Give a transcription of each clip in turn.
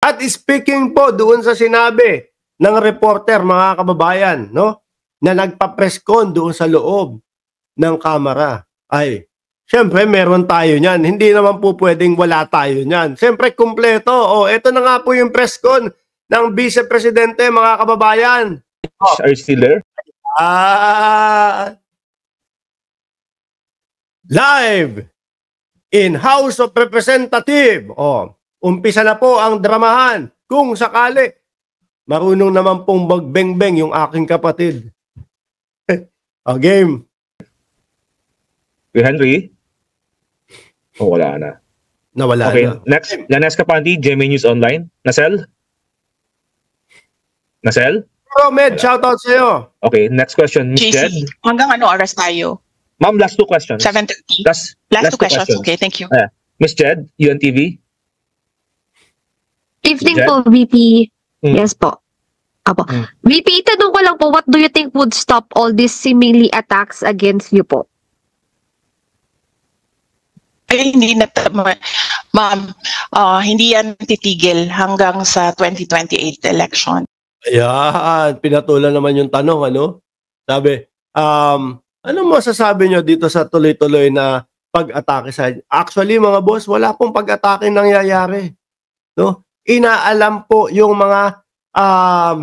At speaking po doon sa sinabi ng reporter, mga kababayan, no, na nagpa-press con doon sa loob ng kamera, ay siyempre meron tayo niyan. Hindi naman po pwedeng wala tayo niyan. Siyempre kumpleto. O, ito na nga po yung press con ng Vice Presidente, mga kababayan. Are you still there? Live in House of Representative. O, umpisa na po ang dramahan. Kung sakali, marunong naman pong magbeng-beng yung aking kapatid. O, game. Henry? Oh, wala na. Nawala okay, na. Next. Lanes Kapandi, GMA News Online. Nasel? Nasel? Bro, Med, shoutout sa'yo. Okay, next question. Ms. Jed? Hanggang ano oras tayo? Ma'am, last two questions. 7:30. Last two questions. Okay, thank you. Ms. Jed, UNTV? Evening Jed? po, VP. Mm. Yes po. Apo. VP, tanong ko lang po, what do you think would stop all these seemingly attacks against you po? Ay, hindi na, ma'am, hindi yan titigil hanggang sa 2028 election. Ayan, pinatulan naman yung tanong, ano? Sabi, ano masasabi nyo dito sa tuloy-tuloy na pag-atake sa... Actually, mga boss, wala pong pag-atake nangyayari. No? Inaalam po yung mga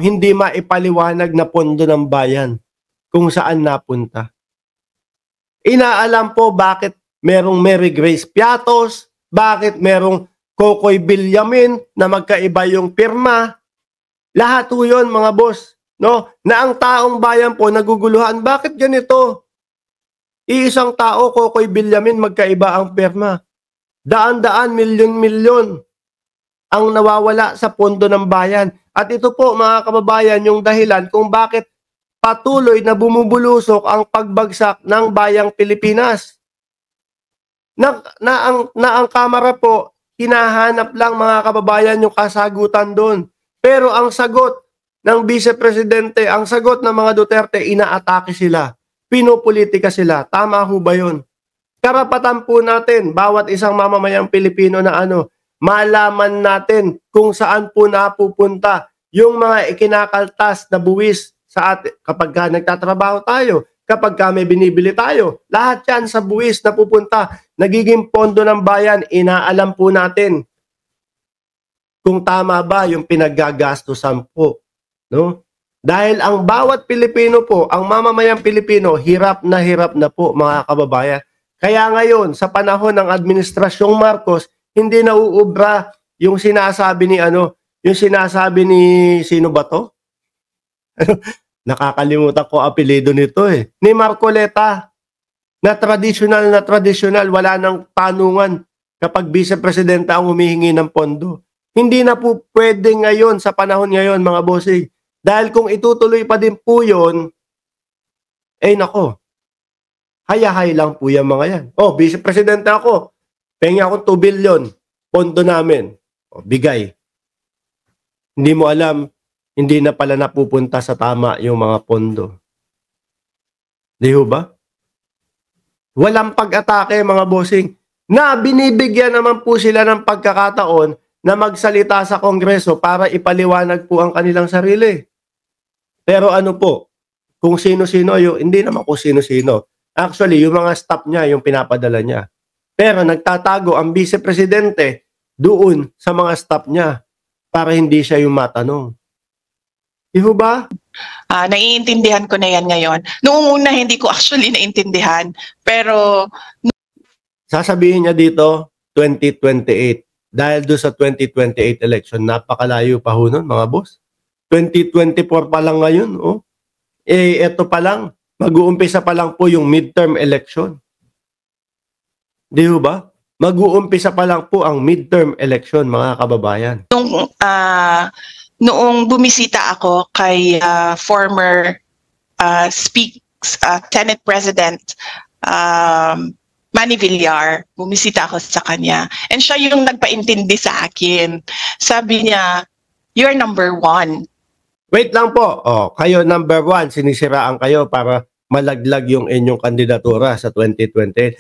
hindi maipaliwanag na pondo ng bayan kung saan napunta. Inaalam po bakit merong Mary Grace Piatos, bakit merong Kokoy Villamin na magkaiba yung pirma. Lahat po yun, mga boss. No? Na ang taong bayan po naguguluhan, bakit ganito? Iisang tao, Kokoy Villamin, magkaiba ang pirma. Daan-daan, milyon-milyon ang nawawala sa pondo ng bayan. At ito po, mga kababayan, yung dahilan kung bakit patuloy na bumubulusok ang pagbagsak ng bayang Pilipinas. Na ang kamera po, hinahanap lang, mga kababayan, yung kasagutan doon. Pero ang sagot ng Vice Presidente, ang sagot ng mga Duterte, inaatake sila. Pinopolitika sila. Tama ho ba yun? Karapatan po natin, bawat isang mamamayang Pilipino na malaman natin kung saan po napupunta yung mga ikinakaltas na buwis sa atin kapag nagtatrabaho tayo, kapag may binibili tayo. Lahat yan sa buwis na pupunta, nagiging pondo ng bayan, inaalam po natin kung tama ba yung pinaggagastusan po. No? Dahil ang bawat Pilipino po, ang mamamayang Pilipino, hirap na po, mga kababayan. Kaya ngayon, sa panahon ng Administrasyong Marcos, hindi na uubra yung sinasabi ni yung sinasabi ni sino ba to? Nakakalimutan ko apelyido nito eh. Ni Marcoleta. Na traditional, wala nang tanungan kapag Vice Presidente ang humihingi ng pondo. Hindi na po pwede ngayon, sa panahon ngayon, mga bossing. Dahil kung itutuloy pa din po yun, nako, hayahay lang po yung mga yan. Vice Presidente ako, pengi ako 2 billion, pondo namin. Bigay. Hindi mo alam, hindi na pala napupunta sa tama yung mga pondo. Di ho ba? Walang pag-atake, mga bossing, na binibigyan naman po sila ng pagkakataon na magsalita sa Kongreso para ipaliwanag po ang kanilang sarili. Pero ano po, kung sino-sino, hindi naman kung sino-sino. Actually, yung mga staff niya, yung pinapadala niya. Pero nagtatago ang Vice Presidente doon sa mga staff niya para hindi siya yung matanong. Iho ba? Naiintindihan ko na yan ngayon. Noong una, hindi ko actually naintindihan. Pero... Sasabihin niya dito, 2028. Dahil doon sa 2028 election, napakalayo pa ho nun, mga boss. 2024 pa lang ngayon. Eto pa lang. Mag-uumpisa pa lang po yung midterm election. Di ho ba? Mag-uumpisa pa lang po ang midterm election, mga kababayan. Noong bumisita ako kay former Senate President Manny Villar, bumisita ako sa kanya. And siya yung nagpaintindi sa akin. Sabi niya, you're number 1. Wait lang po. Kayo number 1, sinisiraan kayo para malaglag yung inyong kandidatura sa 2020.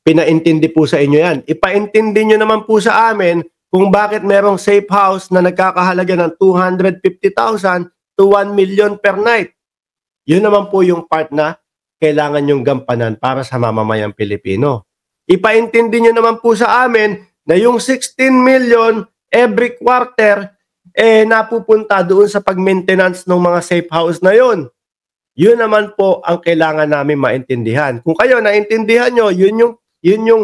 Pinaintindi po sa inyo yan. Ipaintindi nyo naman po sa amin kung bakit merong safe house na nagkakahalaga ng 250,000 to 1 million per night. Yun naman po yung part na kailangan yung gampanan para sa mamamayang Pilipino. Ipaintindi nyo naman po sa amin na yung 16 million every quarter napupunta doon sa pag-maintenance ng mga safe house na yun. Yun naman po ang kailangan namin maintindihan. Kung kayo naintindihan nyo, yun yung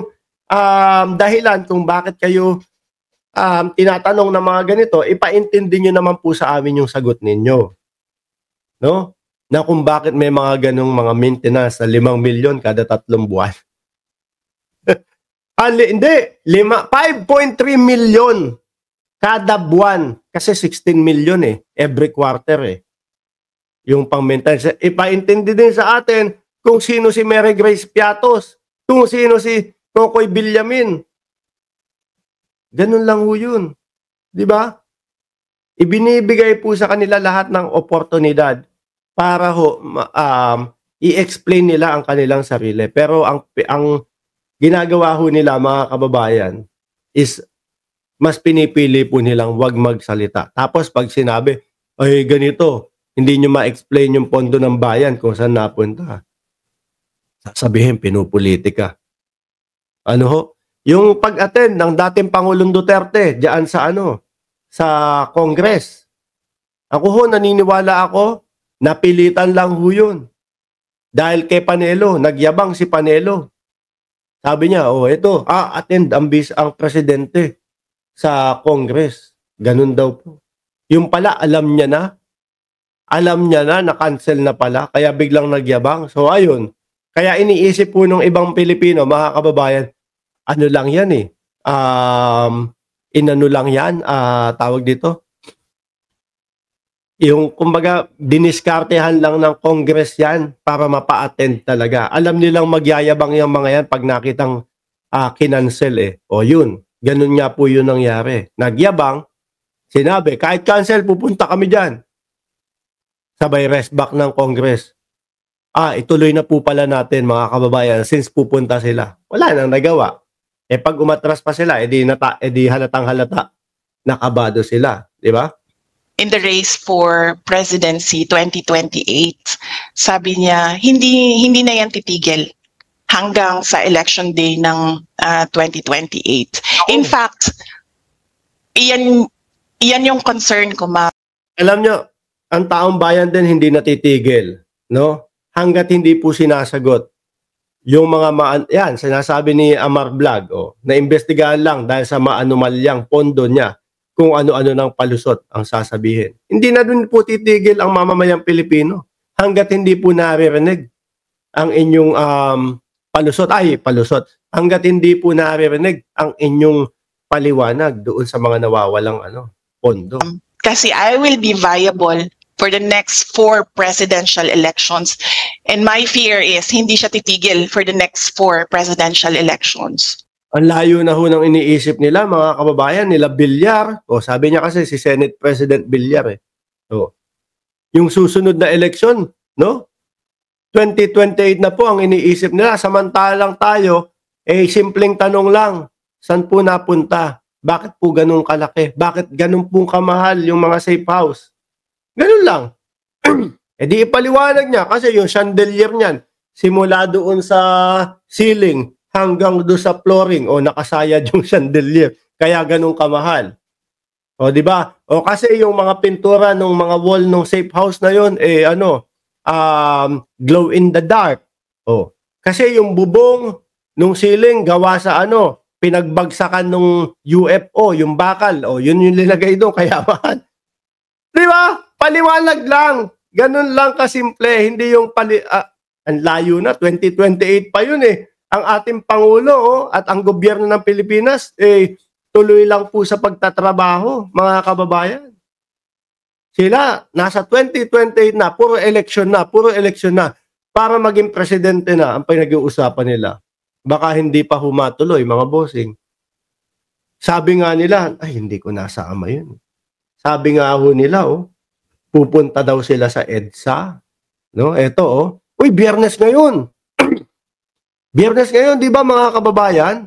dahilan kung bakit kayo tinatanong na mga ganito, ipaintindi nyo naman po sa amin yung sagot ninyo. No? Na kung bakit may mga ganong mga maintenance na 5 milyon kada 3 buwan. Hindi, 5.3 milyon kada buwan. Kasi 16 milyon every quarter yung pang-maintenance. Ipaintindi din sa atin kung sino si Mary Grace Piatos, kung sino si Kokoy Villamin. Ganun lang ho yun. Di ba? Ibinibigay po sa kanila lahat ng oportunidad para i-explain nila ang kanilang sarili. Pero ang ginagawa ho nila, mga kababayan, is mas pinipili po nilang wag magsalita. Tapos pag sinabi, ay ganito, hindi nyo ma-explain yung pondo ng bayan kung saan napunta. Sasabihin, pinupolitika. Ano ho? Yung pag-attend ng dating Pangulong Duterte diyan sa sa Congress. Ako ho, naniniwala ako, napilitan lang ho yun. Dahil kay Panelo, nagyabang si Panelo. Sabi niya, ito, attend ang presidente sa Congress. Ganun daw po. Yung pala, alam niya na, na-cancel na pala, kaya biglang nagyabang. So ayun, kaya iniisip po ng ibang Pilipino, mga kababayan, ano lang yan inano lang yan, tawag dito, yung kumbaga diniskartehan lang ng Congress yan para mapa-attend talaga. Alam nilang magyayabang yung mga yan pag nakitang kinancel O yun, ganun nga po yun nangyari. Nagyabang, sinabi, kahit cancel, pupunta kami dyan. Sabay rest back ng Congress. Ituloy na po pala natin, mga kababayan, since pupunta sila. Wala nang nagawa. Pag umatras pa sila, edi halatang halata, nakabado sila. Di ba? In the race for presidency 2028, sabi niya, hindi na yan titigil hanggang sa election day ng 2028. In fact, iyan yung concern ko, ma'am. Alam nyo, ang taong bayan din hindi natitigil, no? Hanggat hindi po sinasagot yung mga yan, sinasabi ni Amar Vlog, na-imbestigahan lang dahil sa maanumalyang pondo niya kung ano-ano ng palusot ang sasabihin. Hindi na dun po titigil ang mamamayang Pilipino hanggat hindi po naririnig ang inyong palusot. Hanggat hindi po naririnig ang inyong paliwanag doon sa mga nawawalang pondo. Kasi I will be viable for the next 4 presidential elections. And my fear is hindi siya titigil for the next 4 presidential elections. Ang layo na ho ng iniisip nila, mga kababayan, nila Villar. Sabi niya kasi si Senate President Villar yung susunod na eleksyon, no? 2028 na po ang iniisip nila. Samantalang tayo, simpleng tanong lang, saan po napunta? Bakit po ganun kalaki? Bakit ganun po kamahal yung mga safe house? Ganun lang. Di ipaliwanag niya kasi yung chandelier niyan, simula doon sa ceiling hanggang doon sa flooring, nakasayad yung chandelier. Kaya ganun kamahal. Di ba? Kasi yung mga pintura ng mga wall ng safe house na yon glow in the dark. Kasi yung bubong ng ceiling gawa sa pinagbagsakan ng UFO, yung bakal. Yun yung linagay doon, kaya mahal. Di ba? Paliwanag lang. Ganun lang kasimple. Hindi yung ang layo na. 2028 pa yun Ang ating Pangulo at ang gobyerno ng Pilipinas tuloy lang po sa pagtatrabaho, mga kababayan. Sila, nasa 2028 na, puro eleksyon na, para maging presidente na ang pinag-uusapan nila. Baka hindi pa humatuloy, mga bossing. Sabi nga nila, hindi ko nasama yun. Sabi nga ho nila, pupunta daw sila sa EDSA. No? Eto, Biyernes ngayon. Biyernes ngayon, di ba mga kababayan?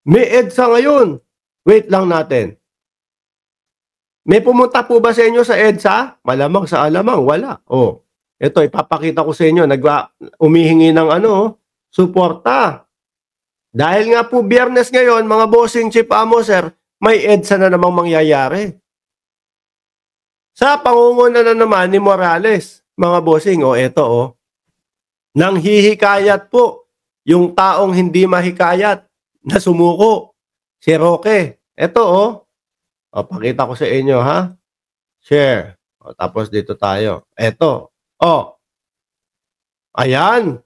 May EDSA ngayon. Wait lang natin. May pumunta po ba sa inyo sa EDSA? Malamang sa alamang, wala. Oh, ito, ipapakita ko sa inyo. Umihingi ng suporta. Dahil nga po Biyernes ngayon, mga bossing Chief Amo, sir, may EDSA na namang mangyayari. Sa pangunguna na naman ni Morales, mga bossing, eto, nang hihikayat po yung taong hindi mahikayat na sumuko, si Roque. Eto, pakita ko sa inyo, ha? Share. Tapos dito tayo. Eto. Ayan.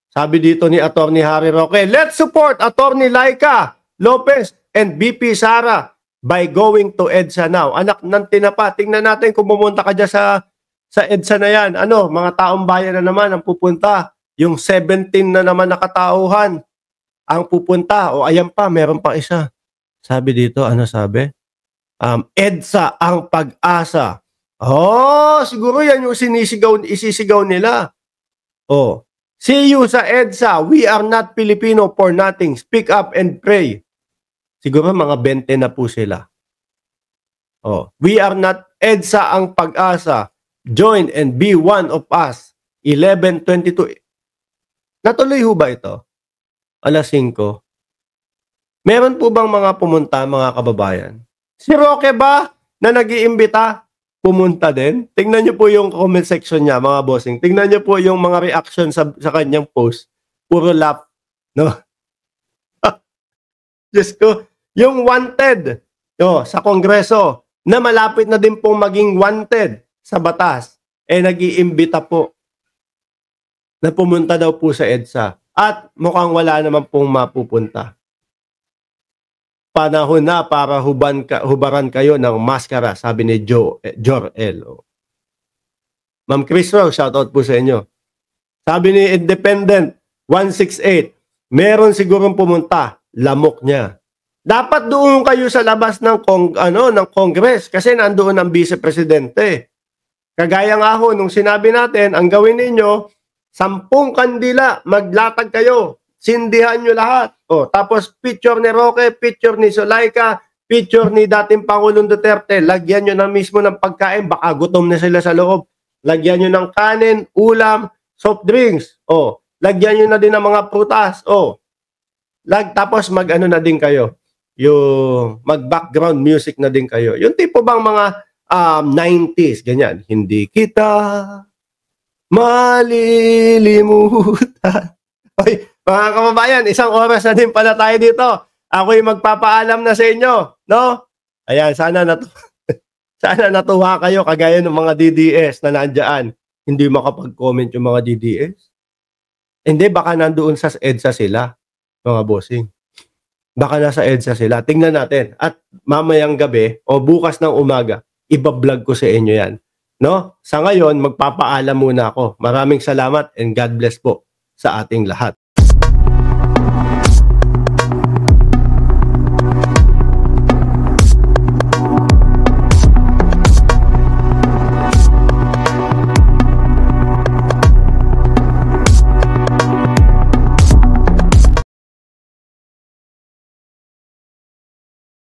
Sabi dito ni Attorney Harry Roque, let's support Attorney Laika Lopez and BP Sara by going to EDSA now. Anak ng tinapa, tingnan natin kung pumunta ka dyan sa EDSA na yan. Mga taong bayan na naman ang pupunta. Yung 17 na naman nakatauhan ang pupunta. Ayan pa, meron pa isa. Sabi dito, sabi? EDSA ang pag-asa. Siguro yan yung isisigaw nila. See you sa EDSA. We are not Filipino for nothing. Speak up and pray. Siguro mga 20 na po sila. We are not EDSA ang pag-asa. Join and be one of us. 11:22. Natuloy ho ba ito? Alas 5. Meron po bang mga pumunta, mga kababayan? Si Roque ba na nag-iimbita? Pumunta din? Tingnan niyo po yung comment section niya, mga bossing. Tingnan niyo po yung mga reaction sa kanyang post. Puro laugh. No? Diyos ko. Yung wanted sa Kongreso na malapit na din pong maging wanted sa batas, nag-iimbita po na pumunta daw po sa EDSA. At mukhang wala naman pong mapupunta. Panahon na para hubaran kayo ng maskara, sabi ni Jor-El. Ma'am Chris Rose, shoutout po sa inyo. Sabi ni Independent 168, meron sigurong pumunta, lamok niya. Dapat doon kayo sa labas ng Congress kasi nandoon ang Vice Presidente. Kagaya nga ho, nung sinabi natin, ang gawin ninyo, 10 kandila, maglatag kayo. Sindihan nyo lahat. Tapos picture ni Roque, picture ni Zulaika, picture ni dating Pangulong Duterte. Lagyan nyo na mismo ng pagkain. Baka gutom na sila sa loob. Lagyan nyo ng kanin, ulam, soft drinks. Lagyan nyo na din ng mga prutas. Tapos na din kayo. Yung mag-background music na din kayo. Yung tipo bang mga 90s, ganyan. Hindi kita malilimutan. Oy, mga kababayan, 1 oras na din pala tayo dito. Ako'y magpapaalam na sa inyo, no? Ayan, sana natuwa kayo kagaya ng mga DDS na nandiyan. Hindi makapag-comment yung mga DDS. Hindi, baka nandoon sa EDSA sila, mga bossing. Baka nasa EDSA sila. Tingnan natin. At mamayang gabi o bukas ng umaga, ibablog ko sa inyo yan. No? Sa ngayon, magpapaalam muna ako. Maraming salamat and God bless po sa ating lahat.